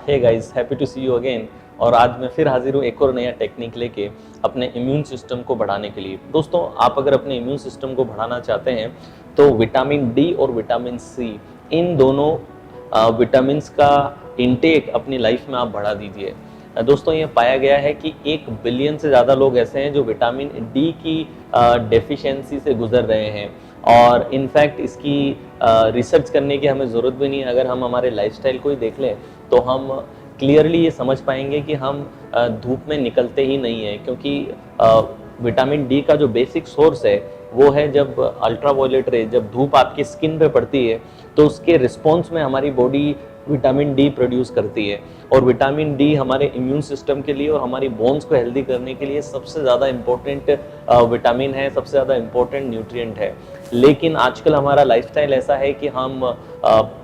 Hey guys, happy to see you again. और आज मैं फिर हाजिर हूँ एक और नया टेक्निक लेके अपने इम्यून सिस्टम को बढ़ाने के लिए। दोस्तों, आप अगर अपने इम्यून सिस्टम को बढ़ाना चाहते हैं तो विटामिन डी और विटामिन सी, इन दोनों विटामिन्स का इनटेक अपनी लाइफ में आप बढ़ा दीजिए। दोस्तों, ये पाया गया है कि 1 बिलियन से ज़्यादा लोग ऐसे हैं जो विटामिन डी की डेफिशिएंसी से गुजर रहे हैं। और इनफैक्ट इसकी रिसर्च करने की हमें ज़रूरत भी नहीं है। अगर हम हमारे लाइफस्टाइल को ही देख लें तो हम क्लियरली ये समझ पाएंगे कि हम धूप में निकलते ही नहीं हैं, क्योंकि विटामिन डी का जो बेसिक सोर्स है वो है जब अल्ट्रावायलेट रे, जब धूप आपकी स्किन पे पड़ती है तो उसके रिस्पॉन्स में हमारी बॉडी विटामिन डी प्रोड्यूस करती है। और विटामिन डी हमारे इम्यून सिस्टम के लिए और हमारी बोन्स को हेल्दी करने के लिए सबसे ज़्यादा इम्पोर्टेंट विटामिन है, सबसे ज़्यादा इम्पोर्टेंट न्यूट्रिएंट है। लेकिन आजकल हमारा लाइफस्टाइल ऐसा है कि हम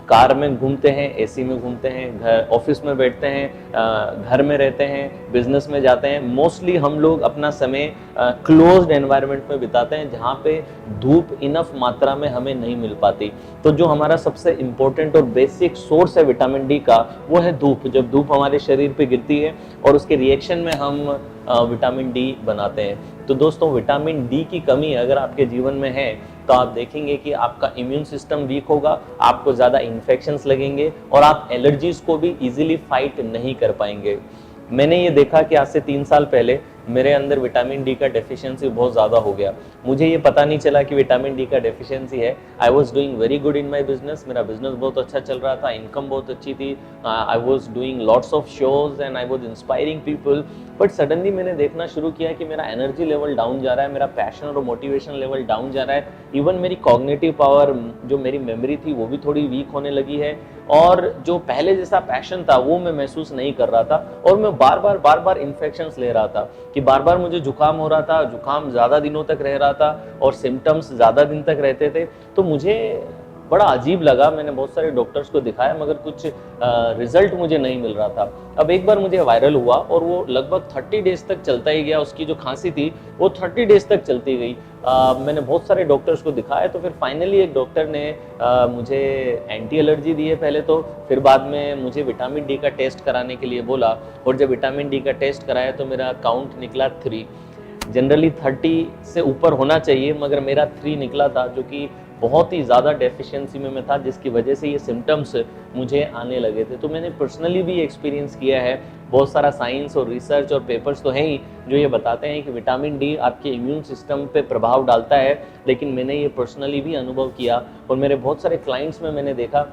कार में घूमते हैं, एसी में घूमते हैं, घर ऑफिस में बैठते हैं, घर में रहते हैं, बिजनेस में जाते हैं। मोस्टली हम लोग अपना समय क्लोज्ड एनवायरनमेंट में बिताते हैं जहाँ पे धूप इनफ मात्रा में हमें नहीं मिल पाती। तो जो हमारा सबसे इम्पोर्टेंट और बेसिक सोर्स है विटामिन डी का, वो है धूप। जब धूप हमारे शरीर पे गिरती है और उसके रिएक्शन में हम विटामिन डी बनाते हैं। तो दोस्तों, विटामिन डी की कमी अगर आपके जीवन में है तो आप देखेंगे कि आपका इम्यून सिस्टम वीक होगा, आपको ज़्यादा इन्फेक्शंस लगेंगे और आप एलर्जीज को भी इजीली फाइट नहीं कर पाएंगे। मैंने ये देखा कि आज से 3 साल पहले मेरे अंदर विटामिन डी का डेफिशिएंसी बहुत ज़्यादा हो गया। मुझे ये पता नहीं चला कि विटामिन डी का डेफिशिएंसी है। I was doing very good in my business, मेरा बिजनेस बहुत अच्छा चल रहा था, इनकम बहुत अच्छी थी, I was doing lots of shows and I was inspiring people. But suddenly मैंने देखना शुरू किया कि मेरा एनर्जी लेवल डाउन जा रहा है, मेरा पैशन और मोटिवेशन लेवल डाउन जा रहा है। इवन मेरी कॉग्निटिव पावर, जो मेरी मेमोरी थी, वो भी थोड़ी वीक होने लगी है। और जो पहले जैसा पैशन था वो मैं महसूस नहीं कर रहा था। और मैं बार बार इन्फेक्शंस ले रहा था कि बार बार मुझे जुकाम हो रहा था, जुकाम ज़्यादा दिनों तक रह रहा था और सिम्टम्स ज़्यादा दिन तक रहते थे। तो मुझे बड़ा अजीब लगा। मैंने बहुत सारे डॉक्टर्स को दिखाया मगर कुछ रिजल्ट मुझे नहीं मिल रहा था। अब एक बार मुझे वायरल हुआ और वो लगभग 30 डेज तक चलता ही गया। उसकी जो खांसी थी वो 30 डेज तक चलती गई। मैंने बहुत सारे डॉक्टर्स को दिखाया तो फिर फाइनली एक डॉक्टर ने मुझे एंटी एलर्जी दी है पहले तो, फिर बाद में मुझे विटामिन डी का टेस्ट कराने के लिए बोला। और जब विटामिन डी का टेस्ट कराया तो मेरा काउंट निकला 3। जनरली 30 से ऊपर होना चाहिए मगर मेरा 3 निकला था, जो कि बहुत ही ज़्यादा डेफिशिएंसी में मैं था, जिसकी वजह से ये सिम्टम्स मुझे आने लगे थे। तो मैंने पर्सनली भी एक्सपीरियंस किया है। बहुत सारा साइंस और रिसर्च और पेपर्स तो हैं ही जो ये बताते हैं कि विटामिन डी आपके इम्यून सिस्टम पे प्रभाव डालता है। लेकिन मैंने ये पर्सनली भी अनुभव किया और मेरे बहुत सारे क्लाइंट्स में मैंने देखा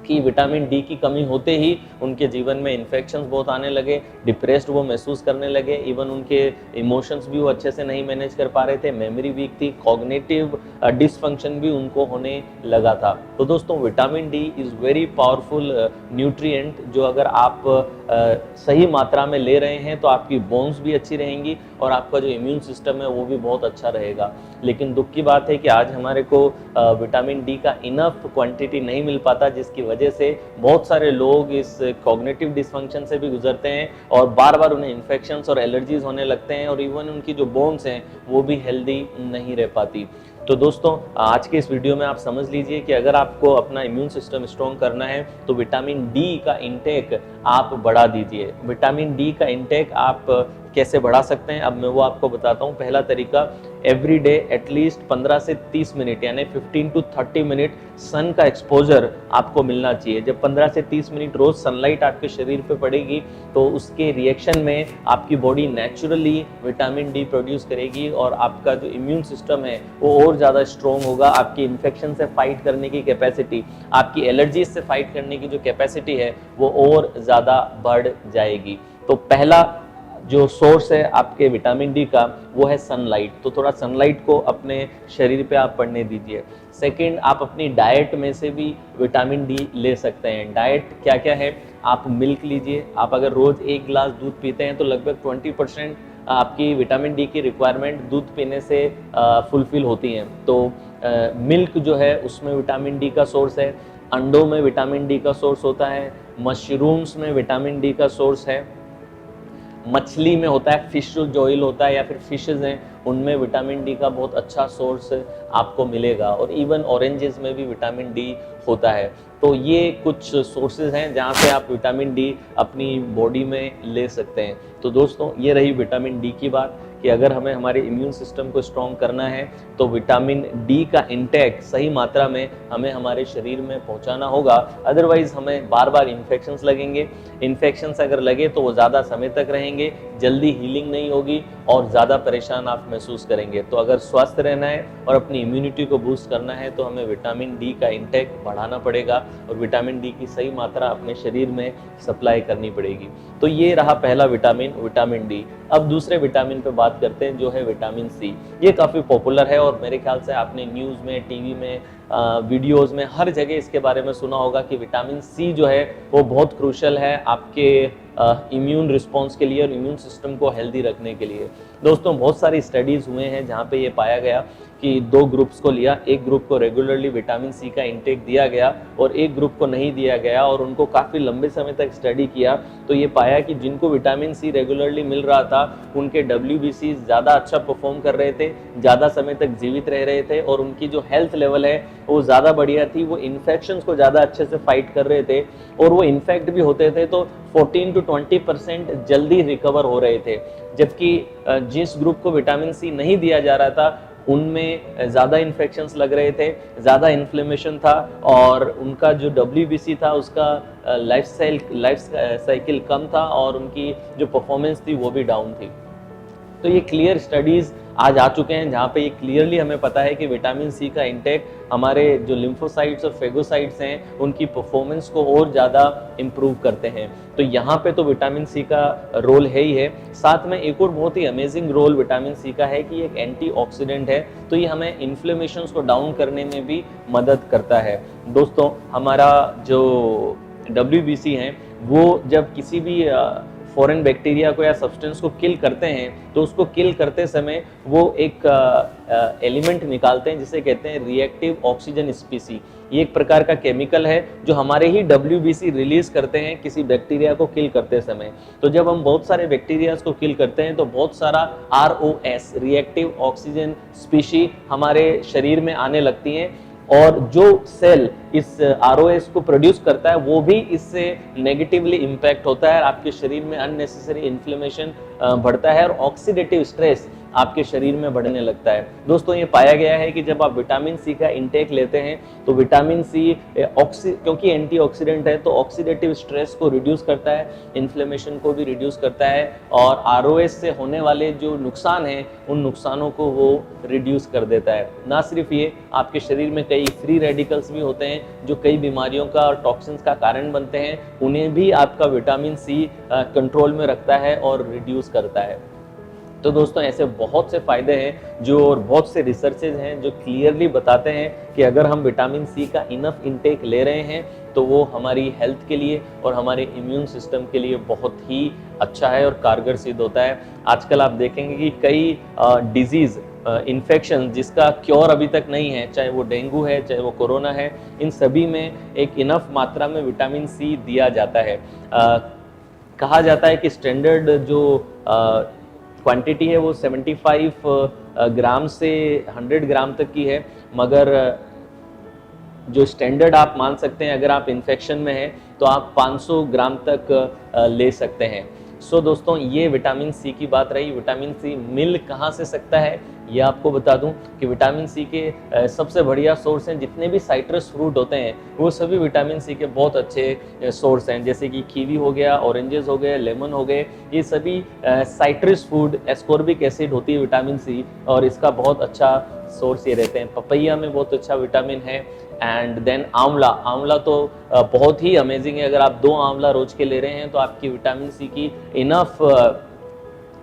कि विटामिन डी की कमी होते ही उनके जीवन में इन्फेक्शंस बहुत आने लगे, डिप्रेस्ड वो महसूस करने लगे, इवन उनके इमोशंस भी वो अच्छे से नहीं मैनेज कर पा रहे थे, मेमोरी वीक थी, कॉग्निटिव डिसफंक्शन भी उनको होने लगा था। तो दोस्तों, vitamin D is very powerful nutrient, जो अगर आप सही मात्रा में ले रहे हैं तो आपकी बोन्स भी अच्छी रहेंगी और आपका जो इम्यून सिस्टम है वो भी बहुत अच्छा रहेगा। लेकिन दुख की बात है कि आज हमारे को विटामिन डी का इनफ क्वांटिटी नहीं मिल पाता, जिसकी वजह से बहुत सारे लोग इस कॉग्निटिव डिसफंक्शन से भी गुजरते हैं और बार बार उन्हें इन्फेक्शंस और एलर्जीज होने लगते हैं और इवन उनकी जो बोन्स हैं वो भी हेल्दी नहीं रह पाती। तो दोस्तों, आज के इस वीडियो में आप समझ लीजिए कि अगर आपको अपना इम्यून सिस्टम स्ट्रॉन्ग करना है तो विटामिन डी का इंटेक आप बढ़ा दीजिए। विटामिन डी का इंटेक आप कैसे बढ़ा सकते हैं, अब मैं वो आपको बताता हूँ। पहला तरीका, एवरी डे एटलीस्ट 15 से 30 मिनट यानी 15 to 30 मिनट सन का एक्सपोजर आपको मिलना चाहिए। जब 15 से 30 मिनट रोज सनलाइट आपके शरीर पे पड़ेगी तो उसके रिएक्शन में आपकी body naturally vitamin D produce करेगी और आपका जो इम्यून सिस्टम है वो और ज़्यादा स्ट्रॉन्ग होगा। आपकी इन्फेक्शन से फाइट करने की कैपेसिटी, आपकी एलर्जीज से फाइट करने की जो कैपेसिटी है वो और ज़्यादा बढ़ जाएगी। तो पहला जो सोर्स है आपके विटामिन डी का वो है सनलाइट। तो थोड़ा सनलाइट को अपने शरीर पे आप पड़ने दीजिए। सेकंड, आप अपनी डाइट में से भी विटामिन डी ले सकते हैं। डाइट क्या क्या है, आप मिल्क लीजिए। आप अगर रोज़ 1 गिलास दूध पीते हैं तो लगभग 20% आपकी विटामिन डी की रिक्वायरमेंट दूध पीने से फुलफिल होती हैं। तो मिल्क जो है उसमें विटामिन डी का सोर्स है। अंडों में विटामिन डी का सोर्स होता है। मशरूम्स में विटामिन डी का सोर्स है। मछली में होता है, फिश जो ऑयल होता है या फिर फिशेज हैं उनमें विटामिन डी का बहुत अच्छा सोर्स आपको मिलेगा। और इवन ऑरेंजेस में भी विटामिन डी होता है। तो ये कुछ सोर्सेज हैं जहाँ से आप विटामिन डी अपनी बॉडी में ले सकते हैं। तो दोस्तों ये रही विटामिन डी की बात कि अगर हमें हमारे इम्यून सिस्टम को स्ट्रॉन्ग करना है तो विटामिन डी का इंटेक सही मात्रा में हमें हमारे शरीर में पहुंचाना होगा, अदरवाइज हमें बार बार इन्फेक्शंस लगेंगे। इन्फेक्शंस अगर लगे तो वो ज़्यादा समय तक रहेंगे, जल्दी हीलिंग नहीं होगी और ज़्यादा परेशान आप महसूस करेंगे। तो अगर स्वस्थ रहना है और अपनी इम्यूनिटी को बूस्ट करना है तो हमें विटामिन डी का इंटेक बढ़ाना पड़ेगा और विटामिन डी की सही मात्रा अपने शरीर में सप्लाई करनी पड़ेगी। तो ये रहा पहला विटामिन डी। अब दूसरे विटामिन पे बात करते हैं जो है विटामिन सी। ये काफ़ी पॉपुलर है और मेरे ख्याल से आपने न्यूज़ में, टीवी में, वीडियोस में हर जगह इसके बारे में सुना होगा कि विटामिन सी जो है वो बहुत क्रूशियल है आपके इम्यून रिस्पॉन्स के लिए और इम्यून सिस्टम को हेल्दी रखने के लिए। दोस्तों बहुत सारी स्टडीज़ हुए हैं जहाँ पे ये पाया गया कि 2 ग्रुप्स को लिया, एक ग्रुप को रेगुलरली विटामिन सी का इंटेक दिया गया और एक ग्रुप को नहीं दिया गया और उनको काफ़ी लंबे समय तक स्टडी किया तो ये पाया कि जिनको विटामिन सी रेगुलरली मिल रहा था उनके WBC ज़्यादा अच्छा परफॉर्म कर रहे थे, ज़्यादा समय तक जीवित रह रहे थे और उनकी जो हेल्थ लेवल है वो ज़्यादा बढ़िया थी, वो इन्फेक्शंस को ज़्यादा अच्छे से फाइट कर रहे थे और वो इन्फेक्ट भी होते थे तो 14 to 20% जल्दी रिकवर हो रहे थे। जबकि जिस ग्रुप को विटामिन सी नहीं दिया जा रहा था उनमें ज़्यादा इन्फेक्शंस लग रहे थे, ज़्यादा इन्फ्लेमेशन था और उनका जो WBC था उसका लाइफ साइकिल कम था और उनकी जो परफॉर्मेंस थी वो भी डाउन थी। तो ये क्लियर स्टडीज़ आज आ चुके हैं जहाँ पे ये क्लियरली हमें पता है कि विटामिन सी का इंटेक हमारे जो लिम्फोसाइट्स और फेगोसाइट्स हैं उनकी परफॉर्मेंस को और ज़्यादा इम्प्रूव करते हैं। तो यहाँ पे तो विटामिन सी का रोल है ही है। साथ में एक और बहुत ही अमेजिंग रोल विटामिन सी का है कि एक एंटीऑक्सीडेंट है, तो ये हमें इन्फ्लेमेशंस को डाउन करने में भी मदद करता है। दोस्तों हमारा जो WBC है वो जब किसी भी फॉरेन बैक्टीरिया को या सब्सटेंस को किल करते हैं तो उसको किल करते समय वो एक एलिमेंट निकालते हैं जिसे कहते हैं रिएक्टिव ऑक्सीजन स्पीसी। ये एक प्रकार का केमिकल है जो हमारे ही WBC रिलीज करते हैं किसी बैक्टीरिया को किल करते समय। तो जब हम बहुत सारे बैक्टीरियाज को किल करते हैं तो बहुत सारा ROS रिएक्टिव ऑक्सीजन स्पीशी हमारे शरीर में आने लगती हैं और जो सेल इस ROS को प्रोड्यूस करता है वो भी इससे नेगेटिवली इम्पैक्ट होता है, आपके शरीर में अननेसेसरी इन्फ्लेमेशन बढ़ता है और ऑक्सीडेटिव स्ट्रेस आपके शरीर में बढ़ने लगता है। दोस्तों ये पाया गया है कि जब आप विटामिन सी का इंटेक लेते हैं तो विटामिन सी क्योंकि एंटीऑक्सीडेंट है तो ऑक्सीडेटिव स्ट्रेस को रिड्यूस करता है, इन्फ्लेमेशन को भी रिड्यूस करता है और ROS से होने वाले जो नुकसान हैं उन नुकसानों को वो रिड्यूस कर देता है। ना सिर्फ ये, आपके शरीर में कई फ्री रेडिकल्स भी होते हैं जो कई बीमारियों का और टॉक्सिन्स का कारण बनते हैं, उन्हें भी आपका विटामिन सी कंट्रोल में रखता है और रिड्यूस करता है। तो दोस्तों ऐसे बहुत से फ़ायदे हैं जो और बहुत से रिसर्चेज हैं जो क्लियरली बताते हैं कि अगर हम विटामिन सी का इनफ इंटेक ले रहे हैं तो वो हमारी हेल्थ के लिए और हमारे इम्यून सिस्टम के लिए बहुत ही अच्छा है और कारगर सिद्ध होता है। आजकल आप देखेंगे कि कई डिजीज़ इन्फेक्शन जिसका क्योर अभी तक नहीं है, चाहे वो डेंगू है चाहे वो कोरोना है, इन सभी में एक इनफ मात्रा में विटामिन सी दिया जाता है। कहा जाता है कि स्टैंडर्ड जो क्वांटिटी है वो 75 ग्राम से 100 ग्राम तक की है, मगर जो स्टैंडर्ड आप मान सकते हैं अगर आप इन्फेक्शन में हैं तो आप 500 ग्राम तक ले सकते हैं। सो दोस्तों ये विटामिन सी की बात रही। विटामिन सी मिल कहाँ से सकता है ये आपको बता दूं कि विटामिन सी के सबसे बढ़िया सोर्स हैं जितने भी साइट्रस फ्रूट होते हैं वो सभी विटामिन सी के बहुत अच्छे सोर्स हैं, जैसे कि कीवी हो गया, ऑरेंजेस हो गए, लेमन हो गए, ये सभी साइट्रस फूड, एस्कॉर्बिक एसिड होती है विटामिन सी और इसका बहुत अच्छा सोर्स ये रहते हैं। पपैया में बहुत अच्छा विटामिन है एंड देन आंवला तो बहुत ही अमेजिंग है। अगर आप 2 आंवला रोज के ले रहे हैं तो आपकी विटामिन सी की इनफ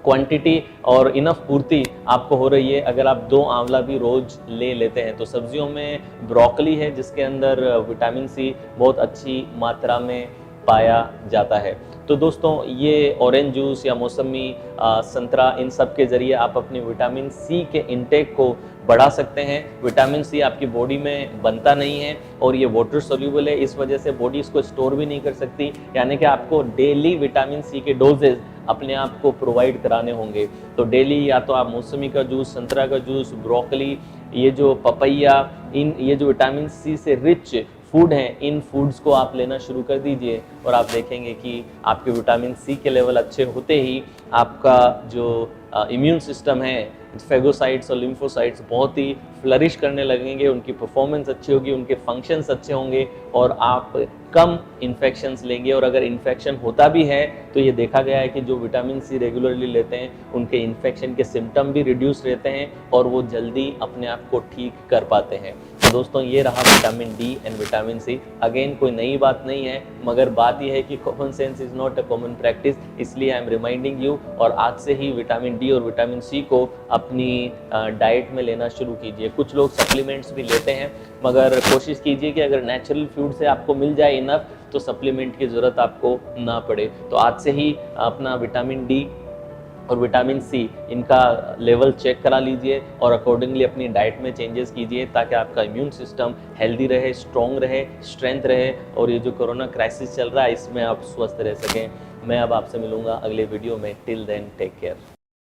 क्वांटिटी और इनफ पूर्ति आपको हो रही है अगर आप 2 आंवला भी रोज ले लेते हैं। तो सब्जियों में ब्रोकली है जिसके अंदर विटामिन सी बहुत अच्छी मात्रा में पाया जाता है। तो दोस्तों ये ऑरेंज जूस या मौसमी, संतरा, इन सब के ज़रिए आप अपनी विटामिन सी के इंटेक को बढ़ा सकते हैं। विटामिन सी आपकी बॉडी में बनता नहीं है और ये वाटर सोल्यूबल है, इस वजह से बॉडी इसको स्टोर भी नहीं कर सकती, यानी कि आपको डेली विटामिन सी के डोजेज अपने आप को प्रोवाइड कराने होंगे। तो डेली या तो आप मौसमी का जूस, संतरा का जूस, ब्रोकली, ये जो पपैया, ये जो विटामिन सी से रिच फूड हैं, इन फूड्स को आप लेना शुरू कर दीजिए और आप देखेंगे कि आपके विटामिन सी के लेवल अच्छे होते ही आपका जो इम्यून सिस्टम है, फेगोसाइट्स और लिम्फोसाइट्स बहुत ही फ्लरिश करने लगेंगे, उनकी परफॉर्मेंस अच्छी होगी, उनके फंक्शंस अच्छे होंगे और आप कम इन्फेक्शंस लेंगे। और अगर इन्फेक्शन होता भी है तो ये देखा गया है कि जो विटामिन सी रेगुलरली लेते हैं उनके इन्फेक्शन के सिम्टम भी रिड्यूस रहते हैं और वो जल्दी अपने आप को ठीक कर पाते हैं। तो दोस्तों ये रहा vitamin D and vitamin C. Again कोई नई बात नहीं है, मगर बात यह है कि common sense is not a common practice, इसलिए आई एम रिमाइंडिंग यू। और आज से ही विटामिन डी और विटामिन सी को अपनी डाइट में लेना शुरू कीजिए। कुछ लोग सप्लीमेंट्स भी लेते हैं, मगर कोशिश कीजिए कि अगर नेचुरल फूड से आपको मिल जाए इनफ तो सप्लीमेंट की ज़रूरत आपको ना पड़े। तो आज से ही अपना विटामिन डी और विटामिन सी इनका लेवल चेक करा लीजिए और अकॉर्डिंगली अपनी डाइट में चेंजेस कीजिए ताकि आपका इम्यून सिस्टम हेल्दी रहे, स्ट्रॉन्ग रहे, स्ट्रेंथ रहे और ये जो कोरोना क्राइसिस चल रहा है इसमें आप स्वस्थ रह सकें। मैं अब आपसे मिलूंगा अगले वीडियो में। Till then take care.